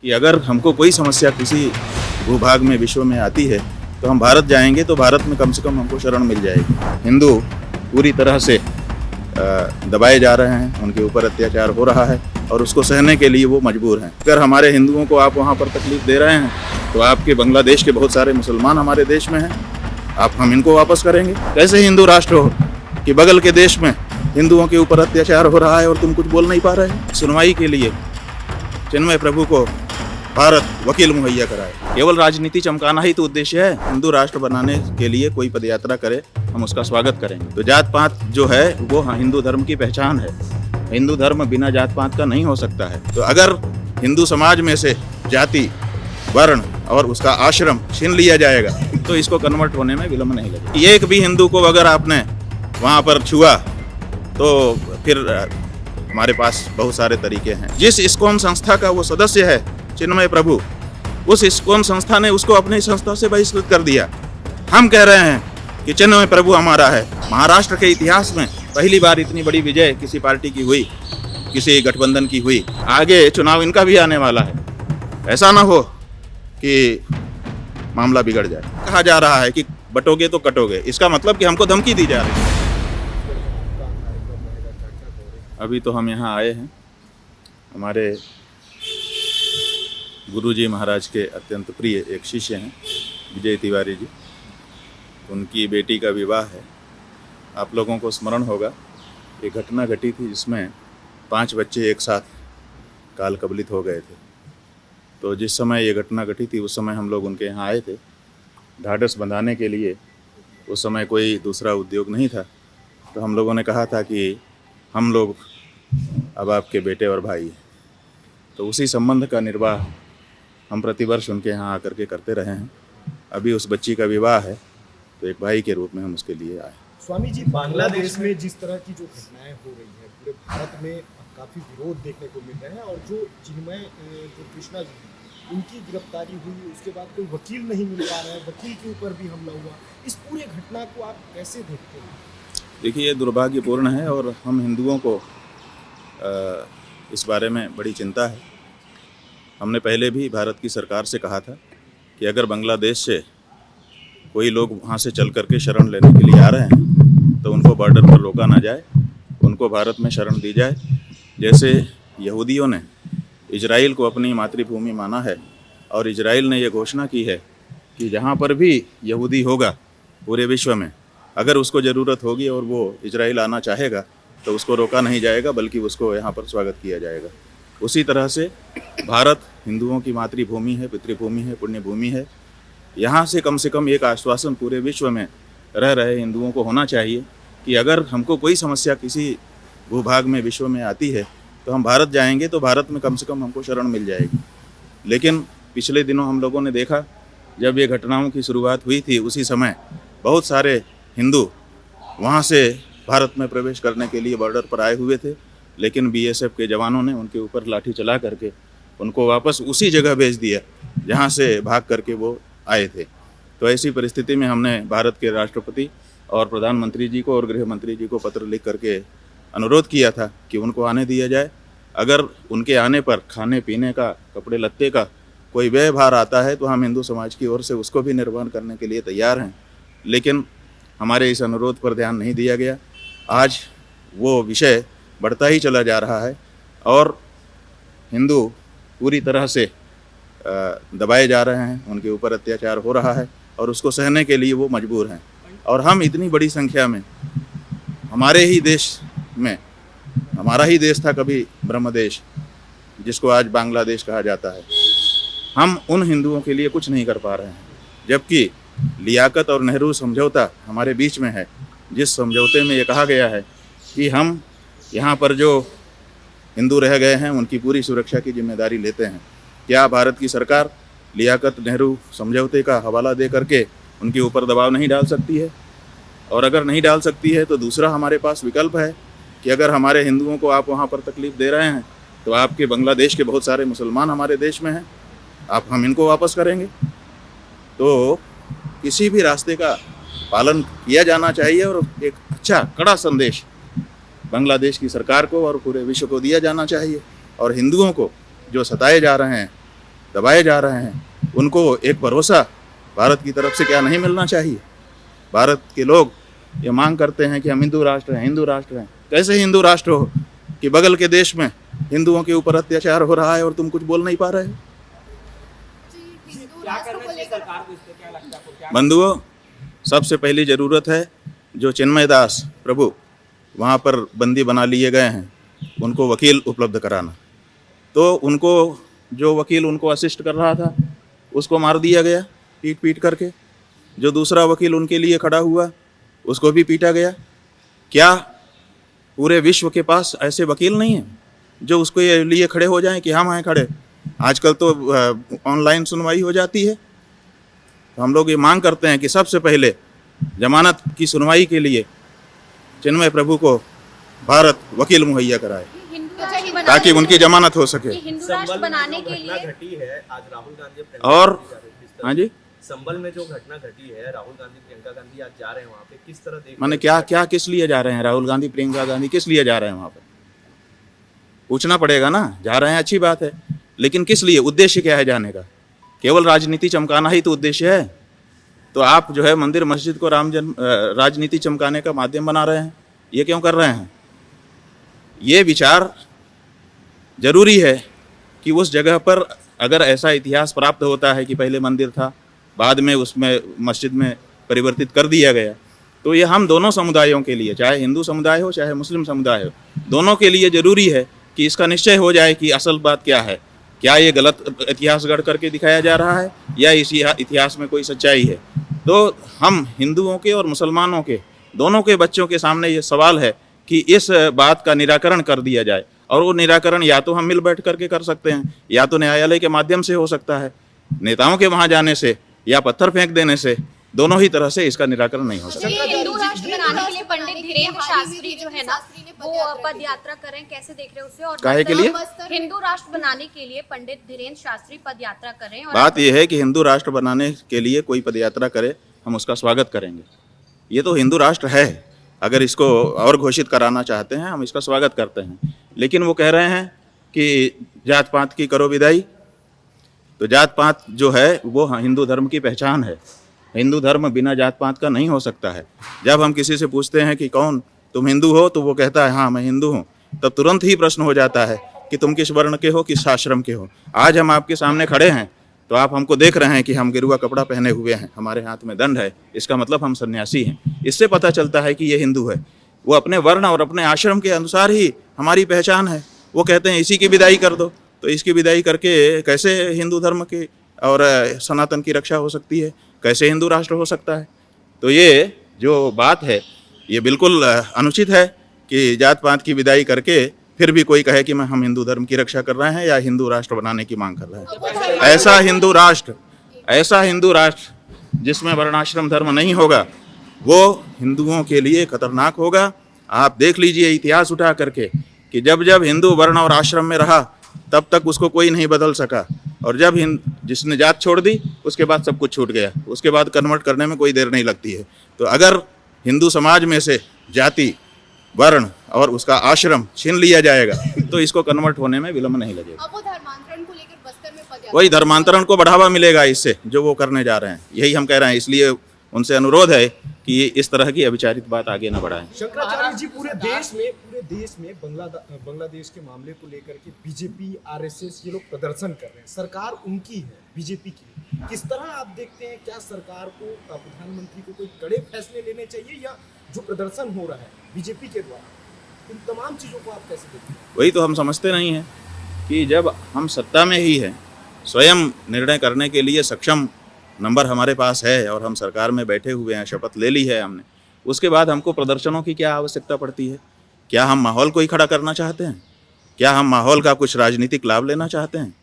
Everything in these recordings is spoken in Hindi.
कि अगर हमको कोई समस्या किसी भूभाग में विश्व में आती है तो हम भारत जाएंगे तो भारत में कम से कम हमको शरण मिल जाएगी। हिंदू पूरी तरह से दबाए जा रहे हैं, उनके ऊपर अत्याचार हो रहा है और उसको सहने के लिए वो मजबूर हैं। अगर हमारे हिंदुओं को आप वहाँ पर तकलीफ दे रहे हैं तो आपके बांग्लादेश के बहुत सारे मुसलमान हमारे देश में हैं, हम इनको वापस करेंगे। कैसे हिंदू राष्ट्र हो कि बगल के देश में हिंदुओं के ऊपर अत्याचार हो रहा है और तुम कुछ बोल नहीं पा रहे। सुनवाई के लिए चिन्मय प्रभु को भारत वकील मुहैया कराए। केवल राजनीति चमकाना ही तो उद्देश्य है। हिंदू राष्ट्र बनाने के लिए कोई पदयात्रा करे, हम उसका स्वागत करेंगे। तो जात पात जो है वो हिंदू धर्म की पहचान है। हिंदू धर्म बिना जात पात का नहीं हो सकता है। तो अगर हिंदू समाज में से जाति, वर्ण और उसका आश्रम छीन लिया जाएगा तो इसको कन्वर्ट होने में विलंब नहीं लगेगा। एक भी हिंदू को अगर आपने वहाँ पर छुआ तो फिर हमारे पास बहुत सारे तरीके हैं। जिस इस्कॉन संस्था का वो सदस्य है चिन्मय प्रभु, उस इस्कॉन संस्था ने उसको अपनी संस्था से बहिष्कृत कर दिया। हम कह रहे हैं कि चिन्मय प्रभु हमारा है। महाराष्ट्र के इतिहास में पहली बार इतनी बड़ी विजय किसी पार्टी की हुई, किसी गठबंधन की हुई। आगे चुनाव इनका भी आने वाला है, ऐसा ना हो कि मामला बिगड़ जाए। कहा जा रहा है कि बटोगे तो कटोगे, इसका मतलब कि हमको धमकी दी जा रही है। अभी तो हम यहाँ आए हैं, हमारे गुरुजी महाराज के अत्यंत प्रिय एक शिष्य हैं विजय तिवारी जी, उनकी बेटी का विवाह है। आप लोगों को स्मरण होगा एक घटना घटी थी जिसमें 5 बच्चे एक साथ काल कबलित हो गए थे। तो जिस समय ये घटना घटी थी उस समय हम लोग उनके यहाँ आए थे ढाढ़स बंधाने के लिए। उस समय कोई दूसरा उद्योग नहीं था, तो हम लोगों ने कहा था कि हम लोग अब आपके बेटे और भाई हैं। तो उसी संबंध का निर्वाह हम प्रतिवर्ष उनके यहाँ आकर के करते रहे हैं। अभी उस बच्ची का विवाह है तो एक भाई के रूप में हम उसके लिए आए। स्वामी जी, बांग्लादेश में जिस तरह की जो घटनाएं हो रही हैं, पूरे भारत में काफ़ी विरोध देखने को मिल रहे हैं और जो चिन्मय जो कृष्णा जी उनकी गिरफ्तारी हुई, उसके बाद कोई वकील नहीं मिल पा रहा है, वकील के ऊपर भी हमला हुआ, इस पूरे घटना को आप कैसे देखते हैं? देखिए, ये दुर्भाग्यपूर्ण है और हम हिंदुओं को इस बारे में बड़ी चिंता है। हमने पहले भी भारत की सरकार से कहा था कि अगर बांग्लादेश से कोई लोग वहाँ से चल करके शरण लेने के लिए आ रहे हैं तो उनको बॉर्डर पर रोका ना जाए, उनको भारत में शरण दी जाए। जैसे यहूदियों ने इजराइल को अपनी मातृभूमि माना है और इजराइल ने यह घोषणा की है कि जहाँ पर भी यहूदी होगा पूरे विश्व में, अगर उसको ज़रूरत होगी और वो इजराइल आना चाहेगा तो उसको रोका नहीं जाएगा, बल्कि उसको यहाँ पर स्वागत किया जाएगा। उसी तरह से भारत हिंदुओं की मातृभूमि है, पितृभूमि है, पुण्यभूमि है। यहाँ से कम एक आश्वासन पूरे विश्व में रह रहे हिंदुओं को होना चाहिए कि अगर हमको कोई समस्या किसी भूभाग में विश्व में आती है तो हम भारत जाएंगे तो भारत में कम से कम हमको शरण मिल जाएगी। लेकिन पिछले दिनों हम लोगों ने देखा, जब ये घटनाओं की शुरुआत हुई थी उसी समय बहुत सारे हिंदू वहाँ से भारत में प्रवेश करने के लिए बॉर्डर पर आए हुए थे, लेकिन बीएसएफ के जवानों ने उनके ऊपर लाठी चला करके उनको वापस उसी जगह भेज दिया जहाँ से भाग करके वो आए थे। तो ऐसी परिस्थिति में हमने भारत के राष्ट्रपति और प्रधानमंत्री जी को और गृह मंत्री जी को पत्र लिख करके अनुरोध किया था कि उनको आने दिया जाए। अगर उनके आने पर खाने पीने का, कपड़े लत्ते का कोई व्यय भार आता है तो हम हिंदू समाज की ओर से उसको भी निर्वहन करने के लिए तैयार हैं। लेकिन हमारे इस अनुरोध पर ध्यान नहीं दिया गया। आज वो विषय बढ़ता ही चला जा रहा है और हिंदू पूरी तरह से दबाए जा रहे हैं, उनके ऊपर अत्याचार हो रहा है और उसको सहने के लिए वो मजबूर हैं। और हम इतनी बड़ी संख्या में, हमारे ही देश में, हमारा ही देश था कभी ब्रह्म देश जिसको आज बांग्लादेश कहा जाता है, हम उन हिंदुओं के लिए कुछ नहीं कर पा रहे हैं। जबकि लियाकत और नेहरू समझौता हमारे बीच में है, जिस समझौते में ये कहा गया है कि हम यहाँ पर जो हिंदू रह गए हैं उनकी पूरी सुरक्षा की जिम्मेदारी लेते हैं। क्या भारत की सरकार लियाकत नेहरू समझौते का हवाला दे करके उनके ऊपर दबाव नहीं डाल सकती है? और अगर नहीं डाल सकती है तो दूसरा हमारे पास विकल्प है कि अगर हमारे हिंदुओं को आप वहाँ पर तकलीफ़ दे रहे हैं तो आपके बांग्लादेश के बहुत सारे मुसलमान हमारे देश में हैं, हम इनको वापस करेंगे। तो किसी भी रास्ते का पालन किया जाना चाहिए और एक अच्छा कड़ा संदेश बांग्लादेश की सरकार को और पूरे विश्व को दिया जाना चाहिए। और हिंदुओं को जो सताए जा रहे हैं दबाए जा रहे हैं, उनको एक भरोसा भारत की तरफ से क्या नहीं मिलना चाहिए? भारत के लोग ये मांग करते हैं कि हम हिंदू राष्ट्र हैं, हिंदू राष्ट्र हैं। कैसे हिंदू राष्ट्र हो कि बगल के देश में हिंदुओं के ऊपर अत्याचार हो रहा है और तुम कुछ बोल नहीं पा रहे हो? क्या करना चाहिए सरकार को, इस पे क्या लगता है आपको? क्या बंधुओं, सबसे पहली ज़रूरत है जो चिन्मय दास प्रभु वहाँ पर बंदी बना लिए गए हैं, उनको वकील उपलब्ध कराना। तो उनको जो वकील उनको असिस्ट कर रहा था उसको मार दिया गया पीट पीट करके। जो दूसरा वकील उनके लिए खड़ा हुआ उसको भी पीटा गया। क्या पूरे विश्व के पास ऐसे वकील नहीं हैं जो उसको ये लिए खड़े हो जाएं कि हम हैं खड़े? आजकल तो ऑनलाइन सुनवाई हो जाती है। तो हम लोग ये मांग करते हैं कि सबसे पहले जमानत की सुनवाई के लिए चिन्मय प्रभु को भारत वकील मुहैया कराए ताकि उनकी जमानत हो सके। हिंदू राष्ट्र बनाने के घटना लिए घटी है आज, राहुल गांधी और हाँ जी, संबल में जो घटना घटी है, राहुल गांधी प्रियंका गांधी आज जा रहे हैं वहाँ पे, किस तरह देख माने क्या क्या किस लिए जा रहे हैं? राहुल गांधी प्रियंका गांधी किस लिए जा रहे हैं वहाँ पर? पूछना पड़ेगा ना। जा रहे हैं अच्छी बात है, लेकिन किस लिए? उद्देश्य क्या है जाने का? केवल राजनीति चमकाना ही तो उद्देश्य है। तो आप जो है मंदिर मस्जिद को राजनीति चमकाने का माध्यम बना रहे हैं। ये क्यों कर रहे हैं? ये विचार जरूरी है कि उस जगह पर अगर ऐसा इतिहास प्राप्त होता है कि पहले मंदिर था, बाद में उसमें मस्जिद में परिवर्तित कर दिया गया, तो ये हम दोनों समुदायों के लिए, चाहे हिंदू समुदाय हो चाहे मुस्लिम समुदाय हो, दोनों के लिए ज़रूरी है कि इसका निश्चय हो जाए कि असल बात क्या है। क्या ये गलत इतिहास गढ़ करके दिखाया जा रहा है या इस इतिहास में कोई सच्चाई है? तो हम हिंदुओं के और मुसलमानों के दोनों के बच्चों के सामने ये सवाल है कि इस बात का निराकरण कर दिया जाए। और वो निराकरण या तो हम मिल बैठ करके कर सकते हैं, या तो न्यायालय के माध्यम से हो सकता है। नेताओं के वहाँ जाने से या पत्थर फेंक देने से दोनों ही तरह से इसका निराकरण नहीं हो सकता। ये हिंदू राष्ट्र बनाने के लिए पंडित धीरेन्द्र शास्त्री जो है ना वो पद यात्रा कर रहे हैं, कैसे देख रहे हैं उसे? और काहे के लिए? हिंदू राष्ट्र बनाने के लिए पंडित धीरेन्द्र शास्त्री पद यात्रा कर रहे हैं। और बात यह है कि हिंदू राष्ट्र बनाने के लिए कोई पदयात्रा करे, हम उसका स्वागत करेंगे। ये तो हिंदू राष्ट्र है, अगर इसको और घोषित कराना चाहते हैं हम इसका स्वागत करते हैं। लेकिन वो कह रहे हैं कि जात पात की करो विदाई। तो जात पात जो है वो हिंदू धर्म की पहचान है। हिंदू धर्म बिना जात पात का नहीं हो सकता है। जब हम किसी से पूछते हैं कि कौन तुम हिंदू हो, तो वो कहता है हाँ मैं हिंदू हूँ, तब तुरंत ही प्रश्न हो जाता है कि तुम किस वर्ण के हो, किस आश्रम के हो। आज हम आपके सामने खड़े हैं तो आप हमको देख रहे हैं कि हम गेरुआ कपड़ा पहने हुए हैं, हमारे हाथ में दंड है, इसका मतलब हम सन्यासी हैं। इससे पता चलता है कि ये हिंदू है। वो अपने वर्ण और अपने आश्रम के अनुसार ही हमारी पहचान है। वो कहते हैं इसी की विदाई कर दो, तो इसकी विदाई करके कैसे हिंदू धर्म की और सनातन की रक्षा हो सकती है? कैसे हिंदू राष्ट्र हो सकता है? तो ये जो बात है ये बिल्कुल अनुचित है कि जात पात की विदाई करके फिर भी कोई कहे कि हम हिंदू धर्म की रक्षा कर रहे हैं या हिंदू राष्ट्र बनाने की मांग कर रहे हैं। ऐसा हिंदू राष्ट्र जिसमें वर्णाश्रम धर्म नहीं होगा वो हिंदुओं के लिए खतरनाक होगा। आप देख लीजिए इतिहास उठा करके कि जब जब हिंदू वर्ण और आश्रम में रहा तब तक उसको कोई नहीं बदल सका, और जब जिसने जात छोड़ दी उसके बाद सब कुछ छूट गया। उसके बाद कन्वर्ट करने में कोई देर नहीं लगती है। तो अगर हिंदू समाज में से जाति, वर्ण और उसका आश्रम छीन लिया जाएगा तो इसको कन्वर्ट होने में विलंब नहीं लगेगा। अब वो धर्मांतरण को लेकर बस्तर में पदयात्रा, वही धर्मांतरण को बढ़ावा मिलेगा इससे, जो वो करने जा रहे हैं। यही हम कह रहे हैं। इसलिए उनसे अनुरोध है कि इस तरह की अविचारित बात आगे न बढ़ाएं। शंकराचार्य जी, पूरे देश में बांग्लादेश के मामले को लेकर के बीजेपी, आरएसएस ये लोग प्रदर्शन कर रहे हैं। सरकार उनकी है, बीजेपी की। किस तरह आप देखते हैं, क्या सरकार को, प्रधानमंत्री को कोई कड़े फैसले लेने चाहिए, या जो प्रदर्शन हो रहा है बीजेपी के द्वारा, इन तमाम चीजों को आप कैसे देखते हैं? वही तो हम समझते नहीं हैं कि जब हम सत्ता में ही हैं, स्वयं निर्णय करने के लिए सक्षम नंबर हमारे पास है और हम सरकार में बैठे हुए हैं, शपथ ले ली है हमने, उसके बाद हमको प्रदर्शनों की क्या आवश्यकता पड़ती है? क्या हम माहौल को ही खड़ा करना चाहते हैं? क्या हम माहौल का कुछ राजनीतिक लाभ लेना चाहते हैं?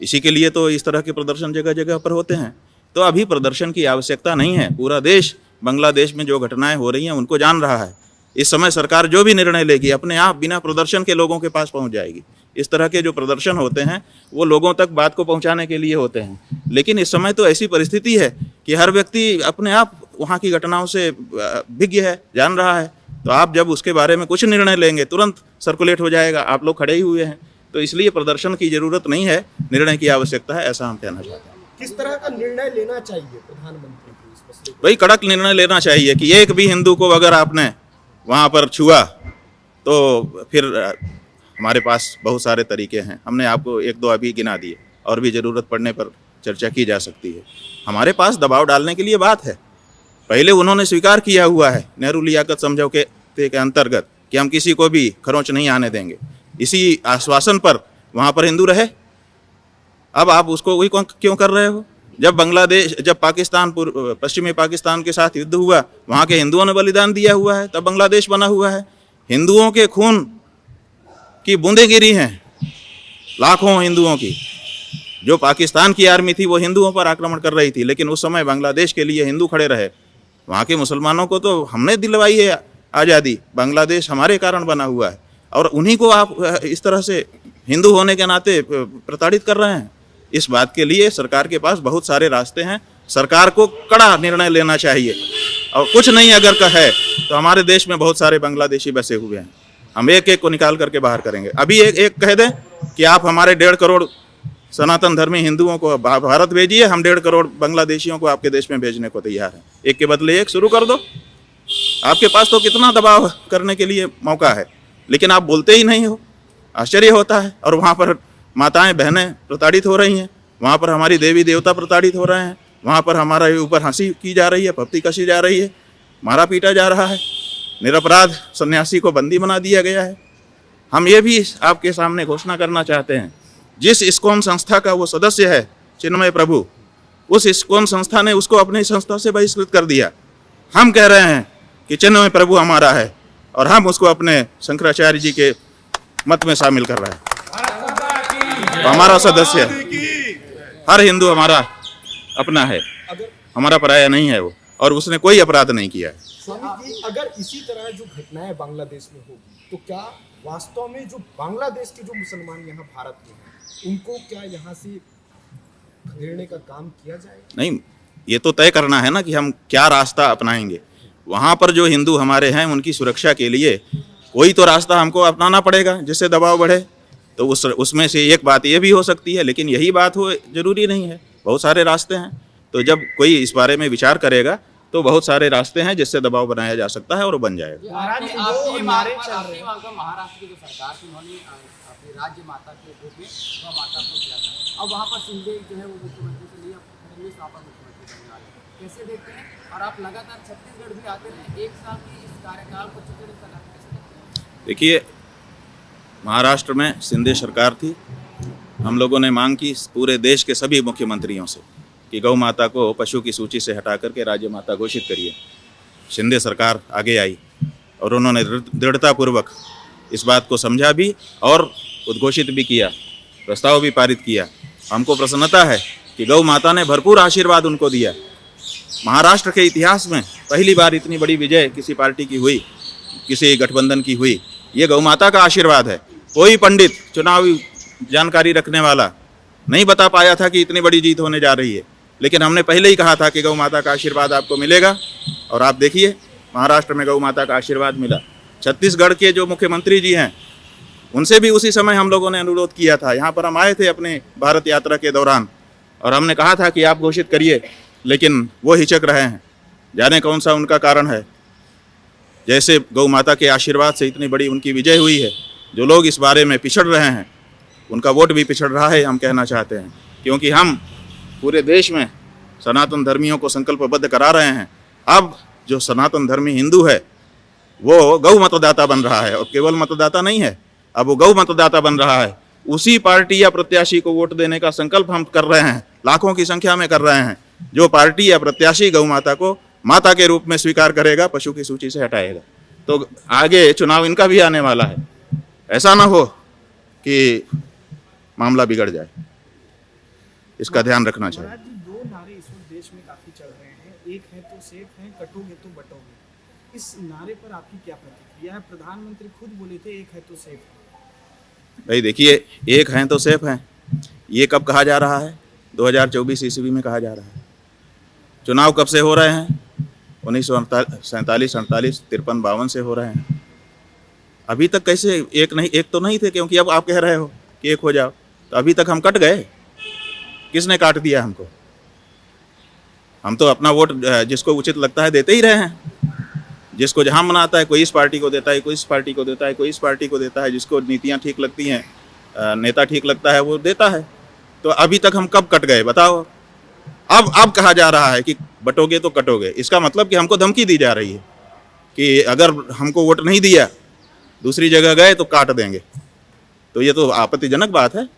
इसी के लिए तो इस तरह के प्रदर्शन जगह जगह पर होते हैं। तो अभी प्रदर्शन की आवश्यकता नहीं है। पूरा देश बांग्लादेश में जो घटनाएं हो रही हैं उनको जान रहा है। इस समय सरकार जो भी निर्णय लेगी अपने आप बिना प्रदर्शन के लोगों के पास पहुंच जाएगी। इस तरह के जो प्रदर्शन होते हैं वो लोगों तक बात को पहुंचाने के लिए होते हैं। लेकिन इस समय तो ऐसी परिस्थिति है कि हर व्यक्ति अपने आप वहाँ की घटनाओं से विज्ञ है, जान रहा है। तो आप जब उसके बारे में कुछ निर्णय लेंगे तुरंत सर्कुलेट हो जाएगा। आप लोग खड़े ही हुए हैं, तो इसलिए प्रदर्शन की जरूरत नहीं है, निर्णय की आवश्यकता है, ऐसा हम कहना चाहते हैं। किस तरह का निर्णय लेना चाहिए प्रधानमंत्री को इस मसले पर? वही कड़क निर्णय लेना चाहिए कि एक भी हिंदू को अगर आपने वहाँ पर छुआ तो फिर हमारे पास बहुत सारे तरीके हैं, हमने आपको एक दो अभी गिना दिए, और भी ज़रूरत पड़ने पर चर्चा की जा सकती है। हमारे पास दबाव डालने के लिए बात है। पहले उन्होंने स्वीकार किया हुआ है नेहरू लियाकत समझौते के अंतर्गत कि हम किसी को भी खरोंच नहीं आने देंगे। इसी आश्वासन पर वहाँ पर हिंदू रहे। अब आप उसको वही क्यों कर रहे हो? जब पाकिस्तान पश्चिमी पाकिस्तान के साथ युद्ध हुआ, वहाँ के हिंदुओं ने बलिदान दिया हुआ है, तब बांग्लादेश बना हुआ है। हिंदुओं के खून की बूंदें गिरी हैं, लाखों हिंदुओं की। जो पाकिस्तान की आर्मी थी वो हिंदुओं पर आक्रमण कर रही थी, लेकिन उस समय बांग्लादेश के लिए हिंदू खड़े रहे। वहाँ के मुसलमानों को तो हमने दिलवाई है आज़ादी, बांग्लादेश हमारे कारण बना हुआ है, और उन्हीं को आप इस तरह से हिंदू होने के नाते प्रताड़ित कर रहे हैं। इस बात के लिए सरकार के पास बहुत सारे रास्ते हैं। सरकार को कड़ा निर्णय लेना चाहिए, और कुछ नहीं अगर का है तो हमारे देश में बहुत सारे बांग्लादेशी बसे हुए हैं, हम एक एक को निकाल करके बाहर करेंगे। अभी एक कह दें कि आप हमारे 1.5 करोड़ सनातन धर्मी हिंदुओं को भारत भेजिए, हम 1.5 करोड़ बांग्लादेशियों को आपके देश में भेजने को तैयार हैं। एक के बदले एक शुरू कर दो। आपके पास तो कितना दबाव करने के लिए मौका है, लेकिन आप बोलते ही नहीं हो। आश्चर्य होता है। और वहाँ पर माताएं बहनें प्रताड़ित हो रही हैं, वहाँ पर हमारी देवी देवता प्रताड़ित हो रहे हैं, वहाँ पर हमारे ऊपर हंसी की जा रही है, पप्ती कसी जा रही है, मारा पीटा जा रहा है, निरपराध सन्यासी को बंदी बना दिया गया है। हम ये भी आपके सामने घोषणा करना चाहते हैं, जिस इस्कॉन संस्था का वो सदस्य है चिन्मय प्रभु, उस इस्कॉन संस्था ने उसको अपनी संस्था से बहिष्कृत कर दिया। हम कह रहे हैं कि चिन्मय प्रभु हमारा है, और हम उसको अपने शंकराचार्य जी के मत में शामिल कर रहे हैं। तो हमारा सदस्य है, हर हिंदू हमारा अपना है, हमारा पराया नहीं है वो, और उसने कोई अपराध नहीं किया है। स्वामी जी, अगर इसी तरह जो घटनाएं बांग्लादेश में होगी तो क्या वास्तव में जो बांग्लादेश के जो मुसलमान यहाँ भारत में हैं, उनको क्या यहाँ से खदेड़ने का काम किया जाएगा? नहीं, ये तो तय करना है ना कि हम क्या रास्ता अपनाएंगे। वहाँ पर जो हिंदू हमारे हैं उनकी सुरक्षा के लिए कोई तो रास्ता हमको अपनाना पड़ेगा जिससे दबाव बढ़े। तो उसमें से एक बात ये भी हो सकती है, लेकिन यही बात हो जरूरी नहीं है, बहुत सारे रास्ते हैं। तो जब कोई इस बारे में विचार करेगा तो बहुत सारे रास्ते हैं जिससे दबाव बनाया जा सकता है, और वो बन जाएगा। महाराष्ट्र की जो सरकार थी उन्होंने अपनी राज्य माता के रूप में गौ माता को दिया था। अब वहाँ पर शिंदे जो है वो मुख्यमंत्री से लिए फडणवीस वहाँ पर मुख्यमंत्री बनने वाले, कैसे देखते हैं? और आप लगातार छत्तीसगढ़ भी आते रहे, एक साल की इस कार्यकाल को कैसे देखते हैं? देखिए, महाराष्ट्र में शिंदे सरकार थी। हम लोगों ने मांग की पूरे देश के सभी मुख्यमंत्रियों से कि गौ माता को पशु की सूची से हटा करके राज्य माता घोषित करिए। शिंदे सरकार आगे आई और उन्होंने दृढ़तापूर्वक इस बात को समझा भी और उद्घोषित भी किया, प्रस्ताव भी पारित किया। हमको प्रसन्नता है कि गौ माता ने भरपूर आशीर्वाद उनको दिया। महाराष्ट्र के इतिहास में पहली बार इतनी बड़ी विजय किसी पार्टी की हुई, किसी गठबंधन की हुई, ये गौ माता का आशीर्वाद है। कोई पंडित, चुनावी जानकारी रखने वाला नहीं बता पाया था कि इतनी बड़ी जीत होने जा रही है, लेकिन हमने पहले ही कहा था कि गौ माता का आशीर्वाद आपको मिलेगा, और आप देखिए महाराष्ट्र में गौ माता का आशीर्वाद मिला। छत्तीसगढ़ के जो मुख्यमंत्री जी हैं उनसे भी उसी समय हम लोगों ने अनुरोध किया था। यहाँ पर हम आए थे अपने भारत यात्रा के दौरान, और हमने कहा था कि आप घोषित करिए, लेकिन वो हिचक रहे हैं। जाने कौन सा उनका कारण है। जैसे गौ माता के आशीर्वाद से इतनी बड़ी उनकी विजय हुई है, जो लोग इस बारे में पिछड़ रहे हैं उनका वोट भी पिछड़ रहा है, हम कहना चाहते हैं। क्योंकि हम पूरे देश में सनातन धर्मियों को संकल्पबद्ध करा रहे हैं। अब जो सनातन धर्मी हिंदू है वो गौ मतदाता बन रहा है, और केवल मतदाता नहीं है, अब वो गौ मतदाता बन रहा है। उसी पार्टी या प्रत्याशी को वोट देने का संकल्प हम कर रहे हैं, लाखों की संख्या में कर रहे हैं। जो पार्टी या प्रत्याशी गौ माता को माता के रूप में स्वीकार करेगा, पशु की सूची से हटाएगा, तो आगे चुनाव इनका भी आने वाला है। ऐसा ना हो कि मामला बिगड़ जाए, इसका ध्यान रखना चाहिए। महाराज जी, दो नारे इस वक्त देश में काफी चल रहे हैं, एक है तो सेफ है, कटोगे तो बटोगे। इस नारे पर आपकी क्या प्रतिक्रिया है? प्रधानमंत्री खुद बोले थे एक है तो सेफ है। भाई देखिए, एक हैं तो सेफ हैं, ये कब कहा जा रहा है? 2024 ईस्वी में कहा जा रहा है। चुनाव कब से हो रहे हैं? 1947, 48, 53, 52 से हो रहे हैं। अभी तक कैसे एक तो नहीं थे, क्योंकि अब आप कह रहे हो कि एक हो जाओ, तो अभी तक हम कट गए। किसने काट दिया हमको? हम तो अपना वोट जिसको उचित लगता है देते ही रहे हैं। जिसको जहाँ मना आता है, कोई इस पार्टी को देता है, कोई इस पार्टी को देता है, कोई इस पार्टी को देता है, जिसको नीतियाँ ठीक लगती हैं, नेता ठीक लगता है, वो देता है। तो अभी तक हम कब कट गए बताओ? अब कहा जा रहा है कि बटोगे तो कटोगे। इसका मतलब कि हमको धमकी दी जा रही है कि अगर हमको वोट नहीं दिया, दूसरी जगह गए तो काट देंगे। तो ये तो आपत्तिजनक बात है।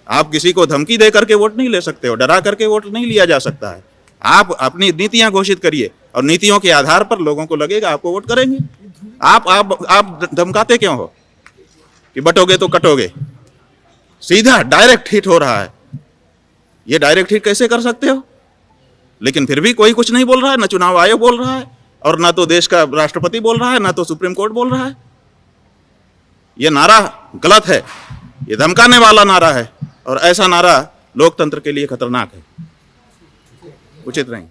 आप किसी को धमकी दे करके वोट नहीं ले सकते हो, डरा करके वोट नहीं लिया जा सकता है। आप अपनी नीतियां घोषित करिए और नीतियों के आधार पर लोगों को लगेगा आपको वोट करेंगे। आप धमकाते क्यों हो कि बटोगे तो कटोगे? सीधा डायरेक्ट हिट हो रहा है। ये डायरेक्ट हिट कैसे कर सकते हो? लेकिन फिर भी कोई कुछ नहीं बोल रहा है, ना चुनाव आयोग बोल रहा है और ना तो देश का राष्ट्रपति बोल रहा है, ना तो सुप्रीम कोर्ट बोल रहा है। ये नारा गलत है, ये धमकाने वाला नारा है और ऐसा नारा लोकतंत्र के लिए खतरनाक है, उचित नहीं।